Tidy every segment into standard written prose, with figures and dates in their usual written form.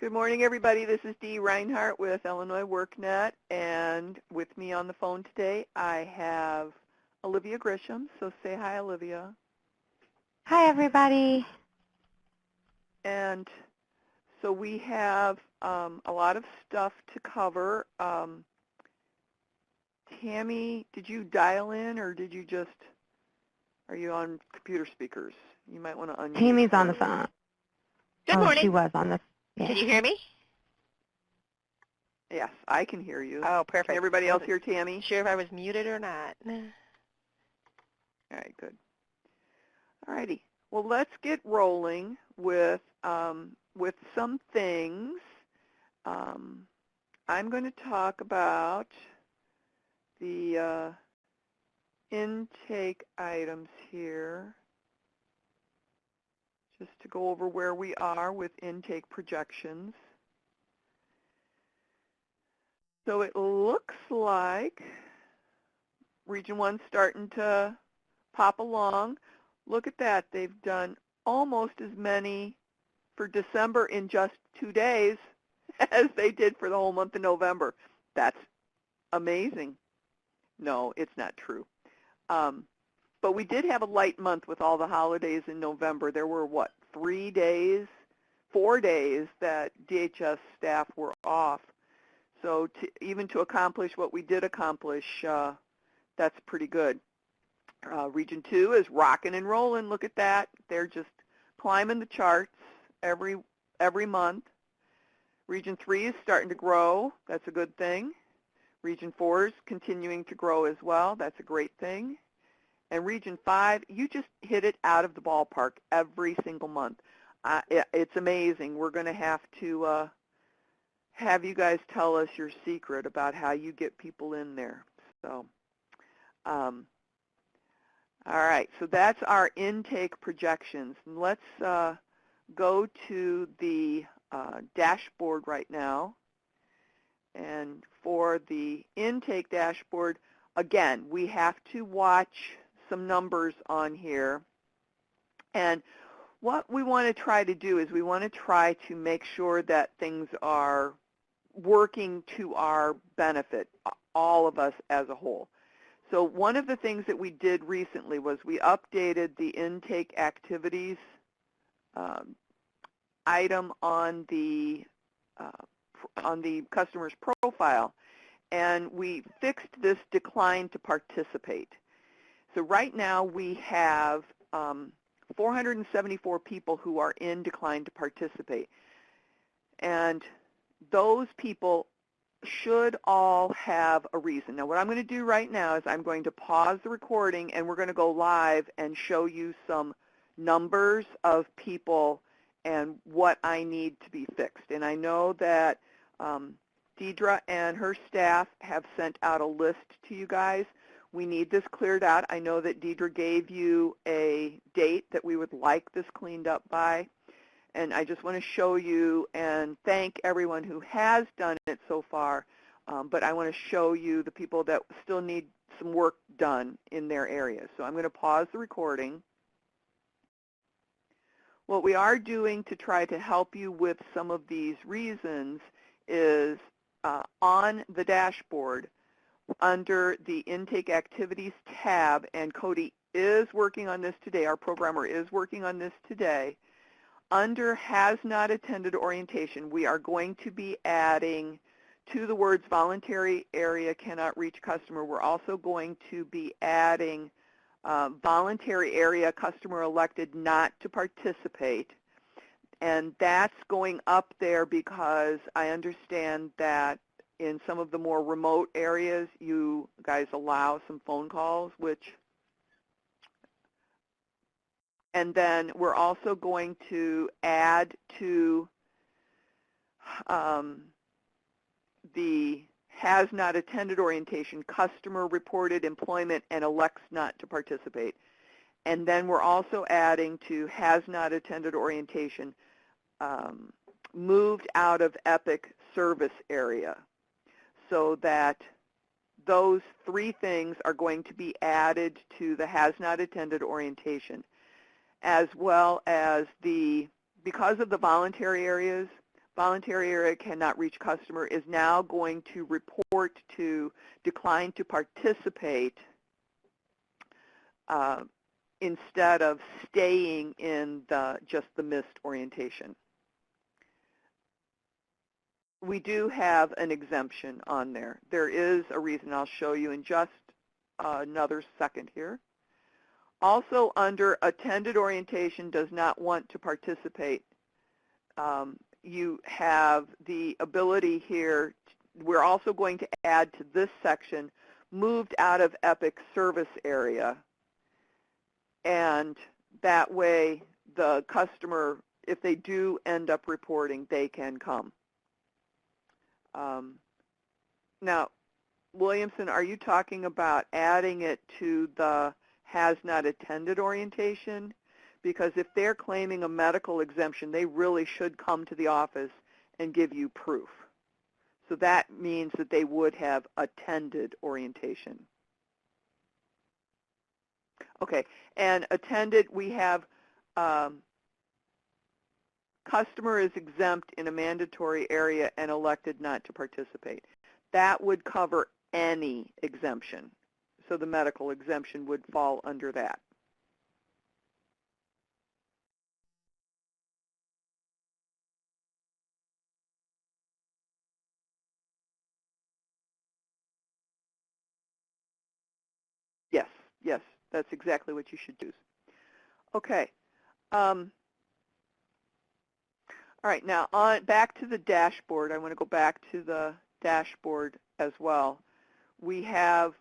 Good morning, everybody. This is Dee Reinhardt with Illinois WorkNet, and with me on the phone today I have Olivia Grisham. So say hi, Olivia. Hi, everybody. And so we have a lot of stuff to cover. Tammy, did you dial in, or did you just, are you on computer speakers? You might want to unmute. Tammy's on the phone. Good morning. She was on the. Yeah. Can you hear me? Yes, I can hear you. Oh, perfect. Can everybody else hear Tammy? Sure if I was muted or not. All right, good. All righty. Well, let's get rolling with some things. I'm going to talk about the intake items here, just to go over where we are with intake projections. So it looks like Region 1's starting to pop along. Look at that. They've done almost as many for December in just 2 days as they did for the whole month of November. That's amazing. No, it's not true. But we did have a light month with all the holidays in November. There were, what, 4 days that DHS staff were off. So even to accomplish what we did accomplish, that's pretty good. Region 2 is rocking and rolling. Look at that. They're just climbing the charts every month. Region 3 is starting to grow. That's a good thing. Region 4 is continuing to grow as well. That's a great thing. And Region 5, you just hit it out of the ballpark every single month. It's amazing. We're going to have you guys tell us your secret about how you get people in there. So, all right, so that's our intake projections. Let's go to the dashboard right now. And for the intake dashboard, again, we have to watch some numbers on here. And what we want to try to do is we want to try to make sure that things are working to our benefit, all of us as a whole. So one of the things that we did recently was we updated the intake activities item on the customer's profile, and we fixed this decline to participate. So right now we have 474 people who are in decline to participate, and those people should all have a reason. Now what I'm going to do right now is I'm going to pause the recording and we're going to go live and show you some numbers of people and what I need to be fixed. And I know that Deidre and her staff have sent out a list to you guys. We need this cleared out. I know that Deidre gave you a date that we would like this cleaned up by. And I just want to show you and thank everyone who has done it so far. But I want to show you the people that still need some work done in their areas. So I'm going to pause the recording. What we are doing to try to help you with some of these reasons is on the dashboard under the Intake Activities tab, and Cody is working on this today. Our programmer is working on this today. Under has not attended orientation, we are going to be adding to the words voluntary area cannot reach customer. We're also going to be adding voluntary area customer elected not to participate. And that's going up there because I understand that in some of the more remote areas, you guys allow some phone calls, and then we're also going to add to the has not attended orientation, customer reported employment and elects not to participate. And then we're also adding to has not attended orientation, moved out of EPIC service area, so that those 3 things are going to be added to the has not attended orientation, as well as because of the voluntary areas, voluntary area cannot reach customer is now going to report to decline to participate instead of staying in just the missed orientation. We do have an exemption on there. There is a reason I'll show you in just another second here. Also under attended orientation does not want to participate. You have the ability here. We're also going to add to this section moved out of EPIC service area. And that way the customer, if they do end up reporting, they can come. Now, Williamson, are you talking about adding it to the has not attended orientation? Because if they're claiming a medical exemption, they really should come to the office and give you proof. So that means that they would have attended orientation. Okay, and attended, we have customer is exempt in a mandatory area and elected not to participate. That would cover any exemption. So the medical exemption would fall under that. Yes, yes, that's exactly what you should do. Okay. All right, now back to the dashboard. I want to go back to the dashboard as well. We have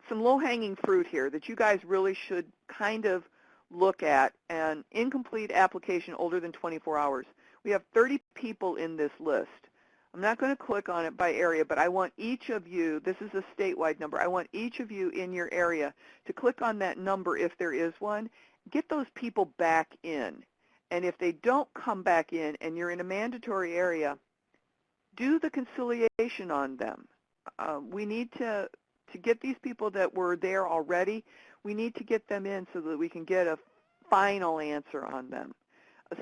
some low-hanging fruit here that you guys really should kind of look at. An incomplete application older than 24 hours. We have 30 people in this list. I'm not going to click on it by area, but I want each of you, this is a statewide number, I want each of you in your area to click on that number if there is one. Get those people back in. And if they don't come back in and you're in a mandatory area, do the conciliation on them. We need to get these people that were there already, we need to get them in so that we can get a final answer on them.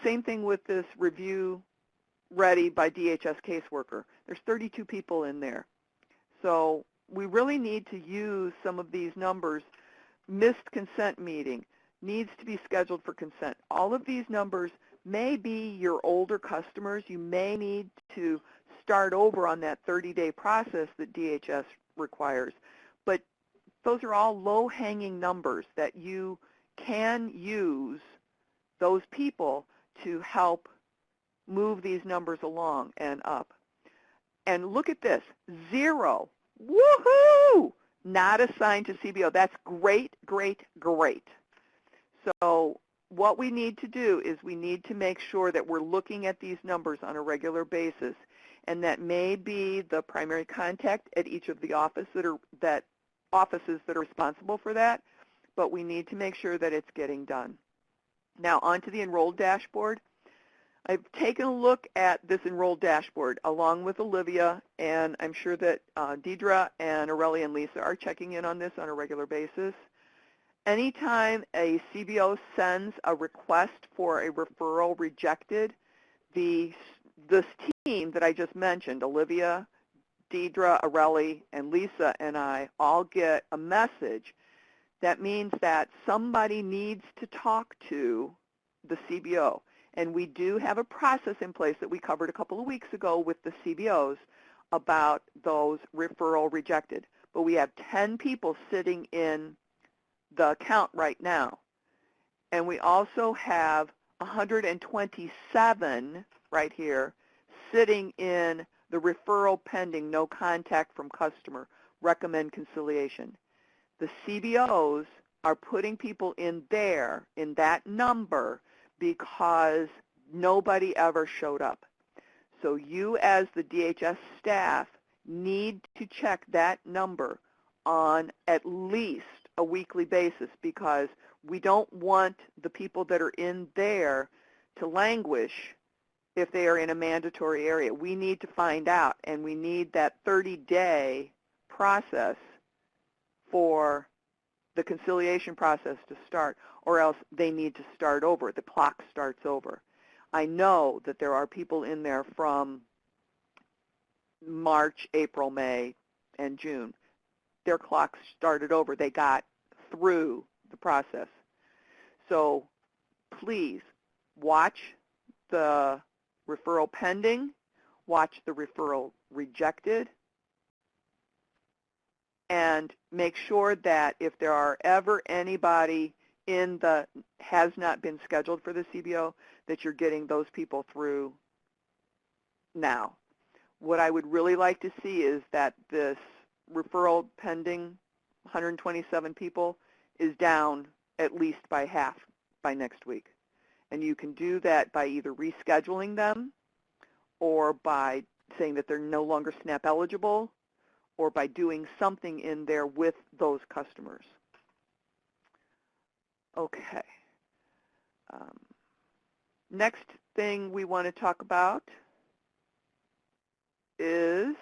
Same thing with this review ready by DHS caseworker. There's 32 people in there. So we really need to use some of these numbers. Missed consent meeting, needs to be scheduled for consent. All of these numbers may be your older customers. You may need to start over on that 30-day process that DHS requires. But those are all low-hanging numbers that you can use those people to help move these numbers along and up. And look at this, 0, woohoo, not assigned to CBO. That's great, great, great. So what we need to do is we need to make sure that we're looking at these numbers on a regular basis, and that may be the primary contact at each of the offices that are responsible for that, but we need to make sure that it's getting done. Now onto the enrolled dashboard. I've taken a look at this enrolled dashboard along with Olivia, and I'm sure that Deidre and Aurelia and Lisa are checking in on this on a regular basis. Anytime a CBO sends a request for a referral rejected, this team that I just mentioned, Olivia, Deidre, Aurelia, and Lisa and I all get a message that means that somebody needs to talk to the CBO. And we do have a process in place that we covered a couple of weeks ago with the CBOs about those referral rejected. But we have 10 people sitting in the account right now. And we also have 127 right here sitting in the referral pending, no contact from customer, recommend conciliation. The CBOs are putting people in there, in that number, because nobody ever showed up. So you as the DHS staff need to check that number on at least a weekly basis, because we don't want the people that are in there to languish if they are in a mandatory area. We need to find out, and we need that 30-day process for the conciliation process to start, or else they need to start over. The clock starts over. I know that there are people in there from March, April, May, and June. Their clocks started over. They got through the process. So please watch the referral pending, watch the referral rejected, and make sure that if there are ever anybody in the has not been scheduled for the CBO, that you're getting those people through now. What I would really like to see is that this referral pending 127 people is down at least by half by next week. And you can do that by either rescheduling them or by saying that they're no longer SNAP eligible or by doing something in there with those customers. Okay. Next thing we want to talk about is,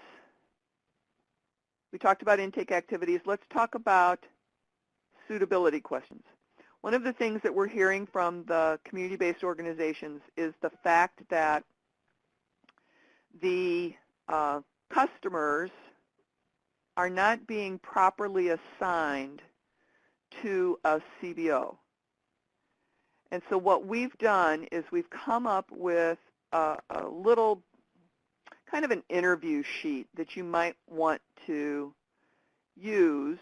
we talked about intake activities. Let's talk about suitability questions. One of the things that we're hearing from the community-based organizations is the fact that the customers are not being properly assigned to a CBO. And so what we've done is we've come up with a little kind of an interview sheet that you might want to use.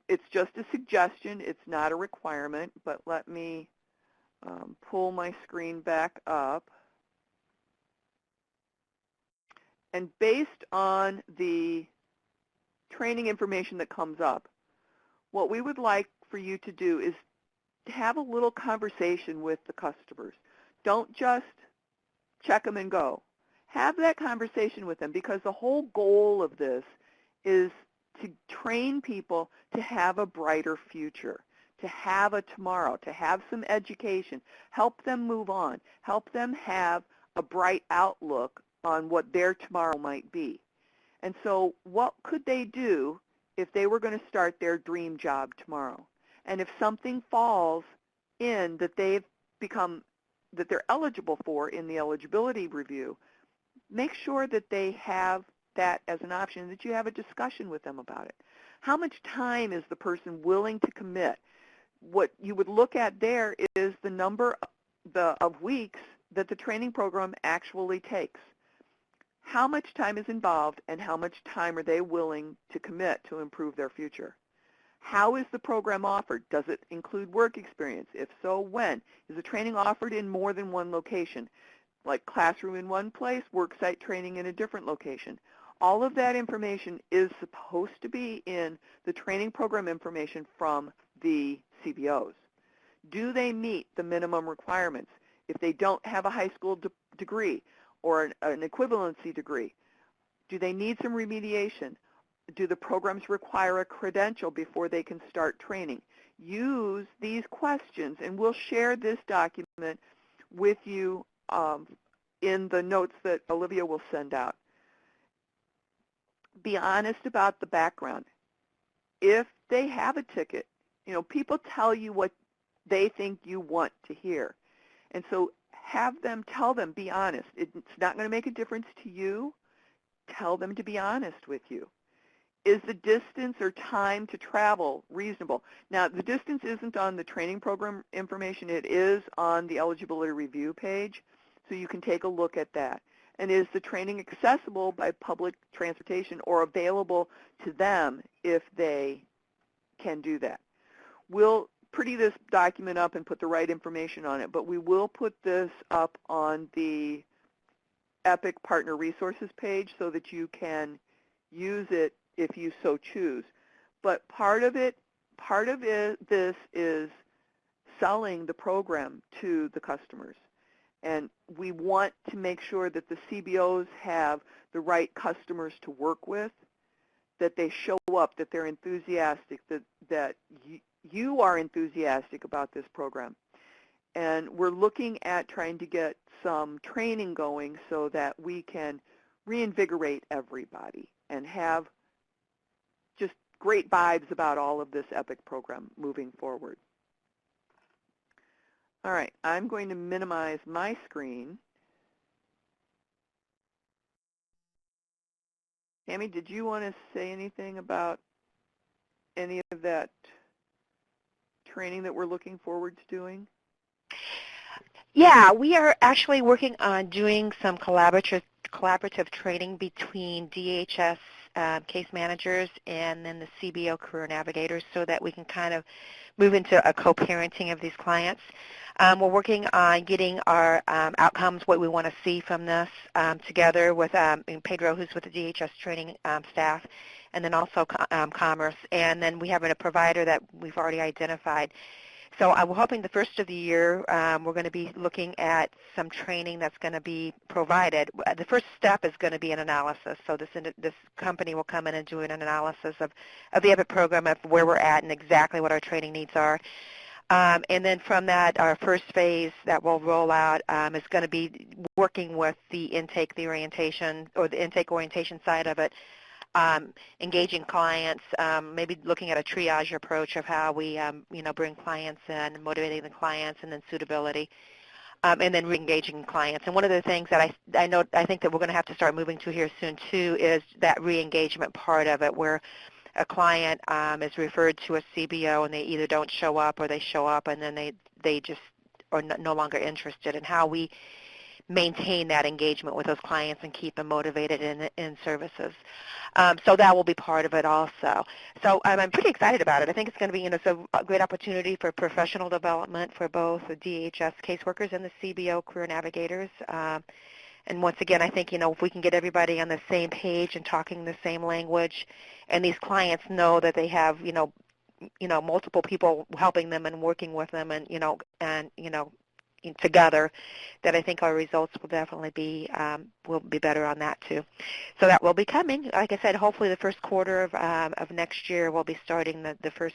It's just a suggestion. It's not a requirement, but let me pull my screen back up. And based on the training information that comes up, what we would like for you to do is to have a little conversation with the customers. Don't just check them and go. Have that conversation with them, because the whole goal of this is to train people to have a brighter future, to have a tomorrow, to have some education, help them move on, help them have a bright outlook on what their tomorrow might be. And so what could they do if they were going to start their dream job tomorrow? And if something falls in that they've become, that they're eligible for in the eligibility review, make sure that they have that as an option, that you have a discussion with them about it. How much time is the person willing to commit? What you would look at there is the number of weeks that the training program actually takes. How much time is involved and how much time are they willing to commit to improve their future? How is the program offered? Does it include work experience? If so, when? Is the training offered in more than one location? Like classroom in one place, worksite training in a different location. All of that information is supposed to be in the training program information from the CBOs. Do they meet the minimum requirements? If they don't have a high school degree or an equivalency degree, do they need some remediation? Do the programs require a credential before they can start training? Use these questions, and we'll share this document with you in the notes that Olivia will send out. Be honest about the background. If they have a ticket, you know, people tell you what they think you want to hear. And so have them, tell them, be honest. It's not going to make a difference to you. Tell them to be honest with you. Is the distance or time to travel reasonable? Now, the distance isn't on the training program information. It is on the eligibility review page, so you can take a look at that. And is the training accessible by public transportation or available to them if they can do that? We'll pretty this document up and put the right information on it, but we will put this up on the EPIC Partner Resources page so that you can use it if you so choose. But part of this is selling the program to the customers. And we want to make sure that the CBOs have the right customers to work with, that they show up, that they're enthusiastic, that you are enthusiastic about this program. And we're looking at trying to get some training going so that we can reinvigorate everybody and have just great vibes about all of this EPIC program moving forward. All right, I'm going to minimize my screen. Tammy, did you want to say anything about any of that training that we're looking forward to doing? Yeah, we are actually working on doing some collaborative training between DHS case managers and then the CBO career navigators so that we can kind of move into a co-parenting of these clients. We're working on getting our outcomes, what we want to see from this, together with Pedro, who's with the DHS training staff, and then also Commerce. And then we have a provider that we've already identified. So we're hoping the first of the year we're going to be looking at some training that's going to be provided. The first step is going to be an analysis. So this company will come in and do an analysis of the EPIC program, of where we're at and exactly what our training needs are. And then from that, our first phase that we'll roll out is going to be working with the intake, the orientation, or the intake orientation side of it, engaging clients, maybe looking at a triage approach of how we, bring clients in, motivating the clients, and then suitability, and then re-engaging clients. And one of the things that I think that we're going to have to start moving to here soon too is that re-engagement part of it, where a client is referred to a CBO and they either don't show up or they show up and then they just are no longer interested, in how we maintain that engagement with those clients and keep them motivated in services. So that will be part of it also. So I'm pretty excited about it. I think it's going to be so a great opportunity for professional development for both the DHS caseworkers and the CBO career navigators. And once again, I think, if we can get everybody on the same page and talking the same language, and these clients know that they have, multiple people helping them and working with them and together, that I think our results will definitely be better on that too. So that will be coming. Like I said, hopefully the first quarter of next year we'll be starting the first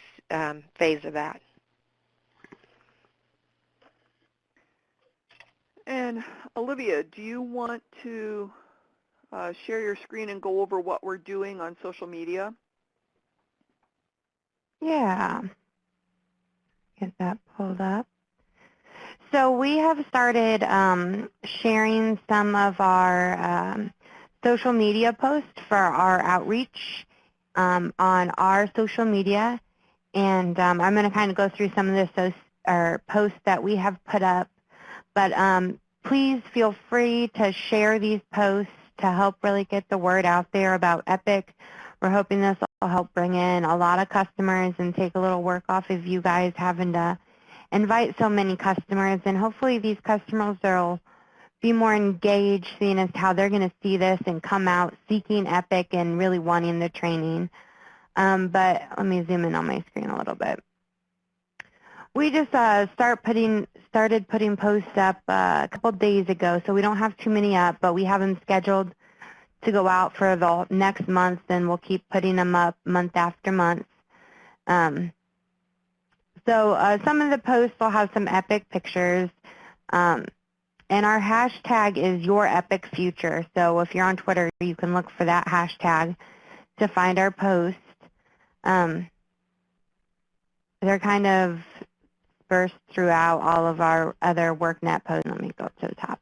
phase of that. And Olivia, do you want to share your screen and go over what we're doing on social media? Yeah. Get that pulled up. So we have started sharing some of our social media posts for our outreach on our social media. And I'm going to kind of go through some of the posts that we have put up. But please feel free to share these posts to help really get the word out there about EPIC. We're hoping this will help bring in a lot of customers and take a little work off of you guys having to invite so many customers. And hopefully these customers will be more engaged, seeing as how they're going to see this and come out seeking EPIC and really wanting the training. But let me zoom in on my screen a little bit. We just started putting posts up a couple days ago, so we don't have too many up, but we have them scheduled to go out for the next month, and we'll keep putting them up month after month. So some of the posts will have some EPIC pictures, and our hashtag is YourEPICFuture. So if you're on Twitter, you can look for that hashtag to find our post. They're kind of dispersed throughout all of our other WorkNet posts. Let me go up to the top.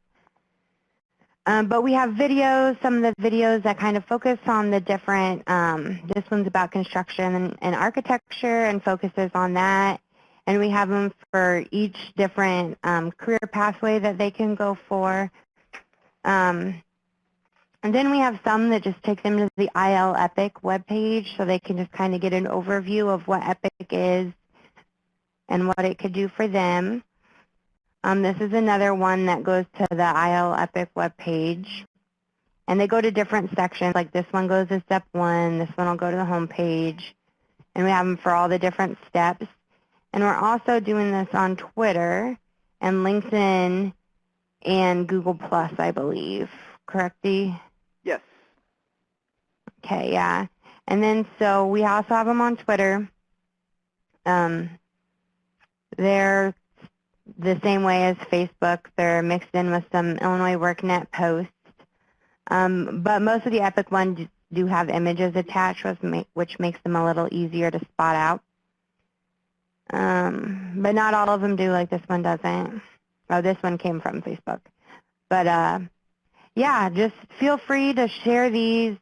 But we have videos, some of the videos that kind of focus on the different, this one's about construction and architecture and focuses on that. And we have them for each different career pathway that they can go for. And then we have some that just take them to the IL EPIC webpage so they can just kind of get an overview of what EPIC is and what it could do for them. This is another one that goes to the IL EPIC webpage. And they go to different sections, like this one goes to step 1, this one will go to the home page. And we have them for all the different steps. And we're also doing this on Twitter and LinkedIn and Google+, I believe. Correct, Dee? Yes. Okay, yeah. And then so we also have them on Twitter. They're the same way as Facebook. They're mixed in with some Illinois WorkNet posts. But most of the EPIC ones do have images attached, which makes them a little easier to spot out. But not all of them do, like this one doesn't. Oh, this one came from Facebook. But yeah, just feel free to share these,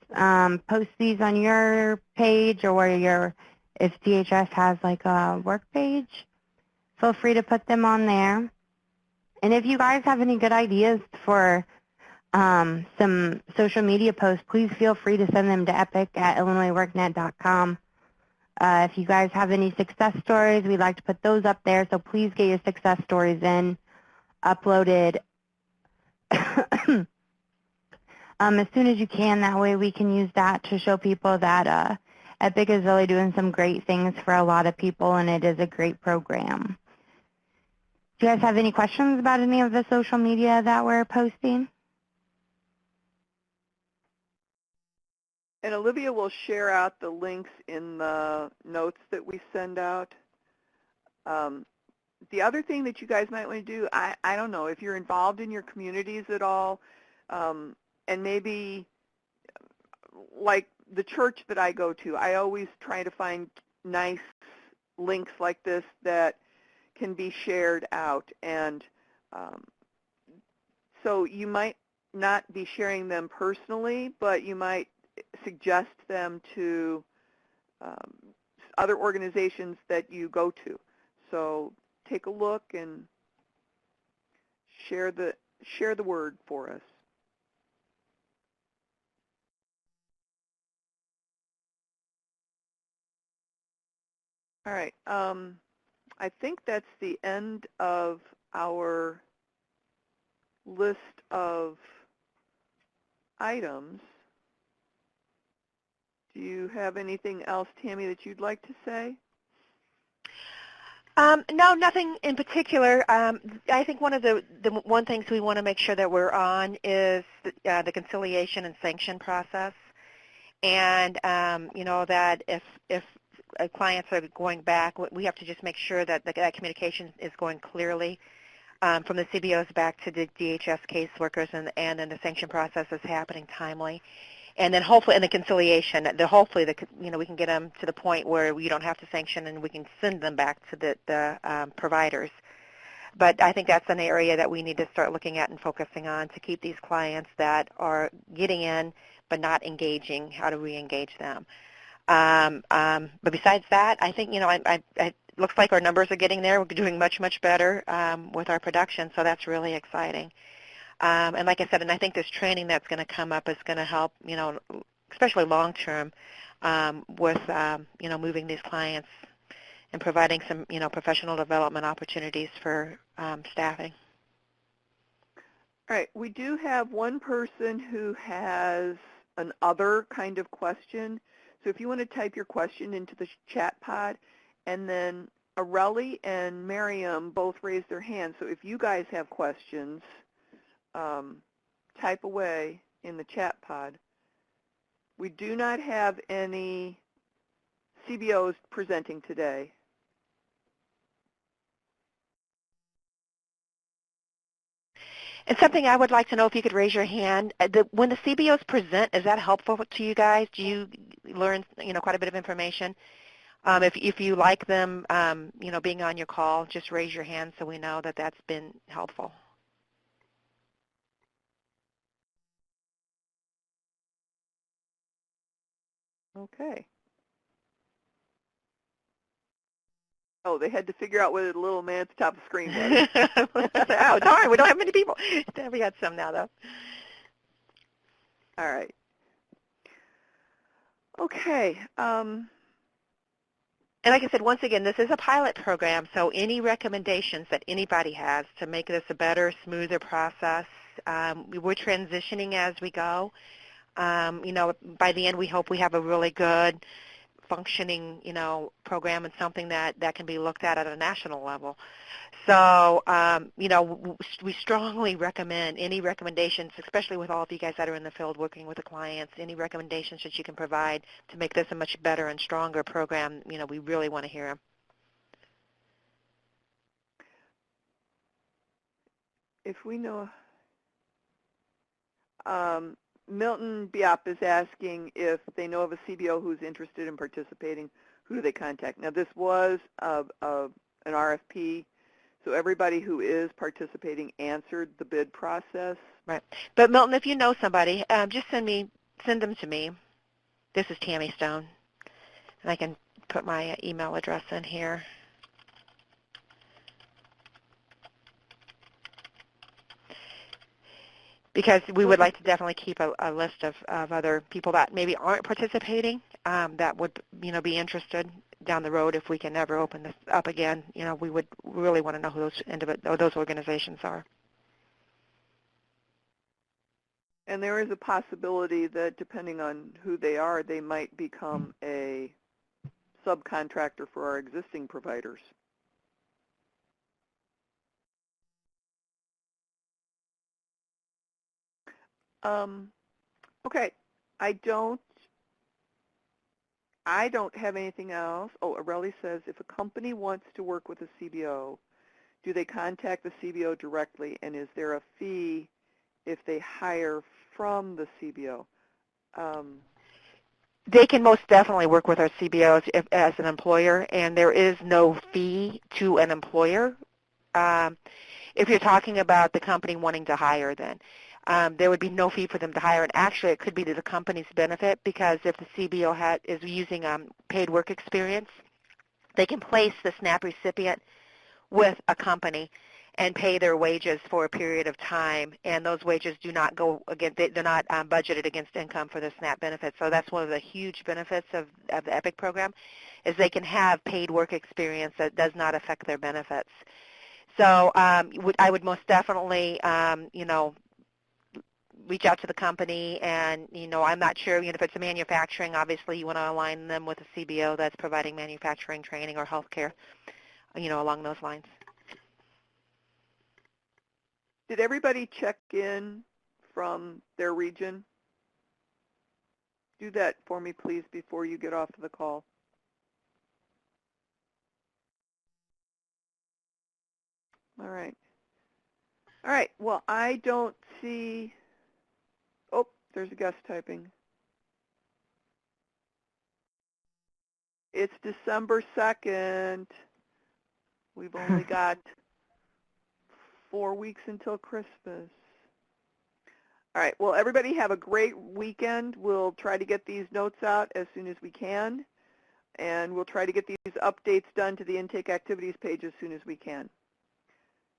post these on your page or if DHS has like a work page, feel free to put them on there. And if you guys have any good ideas for some social media posts, please feel free to send them to epic@illinoisworknet.com. If you guys have any success stories, we'd like to put those up there, so please get your success stories in, uploaded as soon as you can. That way we can use that to show people that Epic is really doing some great things for a lot of people, and it is a great program. Do you guys have any questions about any of the social media that we're posting? And Olivia will share out the links in the notes that we send out. The other thing that you guys might want to do, I don't know, if you're involved in your communities at all, and maybe like the church that I go to, I always try to find nice links like this that can be shared out. And so you might not be sharing them personally, but you might suggest them to other organizations that you go to. So take a look and share the word for us. All right. I think that's the end of our list of items. Do you have anything else, Tammy, that you'd like to say? No, nothing in particular. I think one of the one things we want to make sure that we're on is the conciliation and sanction process, and you know that if clients are going back, we have to just make sure that that communication is going clearly from the CBOs back to the DHS caseworkers, and then the sanction process is happening timely. And then hopefully in the conciliation, hopefully we can get them to the point where we don't have to sanction and we can send them back to the providers. But I think that's an area that we need to start looking at and focusing on to keep these clients that are getting in but not engaging. How do we engage them? But besides that, I think it looks like our numbers are getting there. We're doing much, much better with our production, so that's really exciting. And like I said, and I think this training that's going to come up is going to help, especially long term, with moving these clients and providing some professional development opportunities for staffing. All right, we do have one person who has an other kind of question. So if you want to type your question into the chat pod, and then Areli and Miriam both raised their hands. So if you guys have questions, type away in the chat pod. We do not have any CBOs presenting today. And something I would like to know, if you could raise your hand, when the CBOs present, is that helpful to you guys? Do you learn quite a bit of information? If you like them being on your call, just raise your hand so we know that that's been helpful. Okay. Oh, they had to figure out what the little man at the top of the screen was. Oh, darn, we don't have many people. We got some now, though. All right. Okay. And like I said, once again, this is a pilot program, so any recommendations that anybody has to make this a better, smoother process, we're transitioning as we go. By the end, we hope we have a really good functioning, program and something that can be looked at a national level. So, we strongly recommend any recommendations, especially with all of you guys that are in the field working with the clients, any recommendations that you can provide to make this a much better and stronger program, we really want to hear them. If we know, Milton Biop is asking if they know of a CBO who's interested in participating, who do they contact? Now, this was an RFP, so everybody who is participating answered the bid process. Right. But Milton, if you know somebody, just send them to me. This is Tammy Stone, and I can put my email address in here. Because we would like to definitely keep a list of other people that maybe aren't participating that would be interested down the road if we can ever open this up again. We would really want to know who those organizations are. And there is a possibility that depending on who they are, they might become a subcontractor for our existing providers. Okay, I don't have anything else. Oh, Areli says, if a company wants to work with a CBO, do they contact the CBO directly, and is there a fee if they hire from the CBO? They can most definitely work with our CBOs as an employer, and there is no fee to an employer. If you're talking about the company wanting to hire, then there would be no fee for them to hire, and actually it could be to the company's benefit, because if the CBO is using paid work experience, they can place the SNAP recipient with a company and pay their wages for a period of time, and those wages do not go against, they're not budgeted against income for the SNAP benefits. So that's one of the huge benefits of the EPIC program, is they can have paid work experience that does not affect their benefits. So I would most definitely, reach out to the company, and I'm not sure, if it's a manufacturing, obviously you want to align them with a CBO that's providing manufacturing training or healthcare, along those lines. Did everybody check in from their region? Do that for me, please, before you get off the call. All right. All right. Well, I don't see... Oh, there's a guest typing. It's December 2nd. We've only got 4 weeks until Christmas. All right. Well, everybody have a great weekend. We'll try to get these notes out as soon as we can, and we'll try to get these updates done to the intake activities page as soon as we can.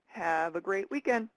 Have a great weekend.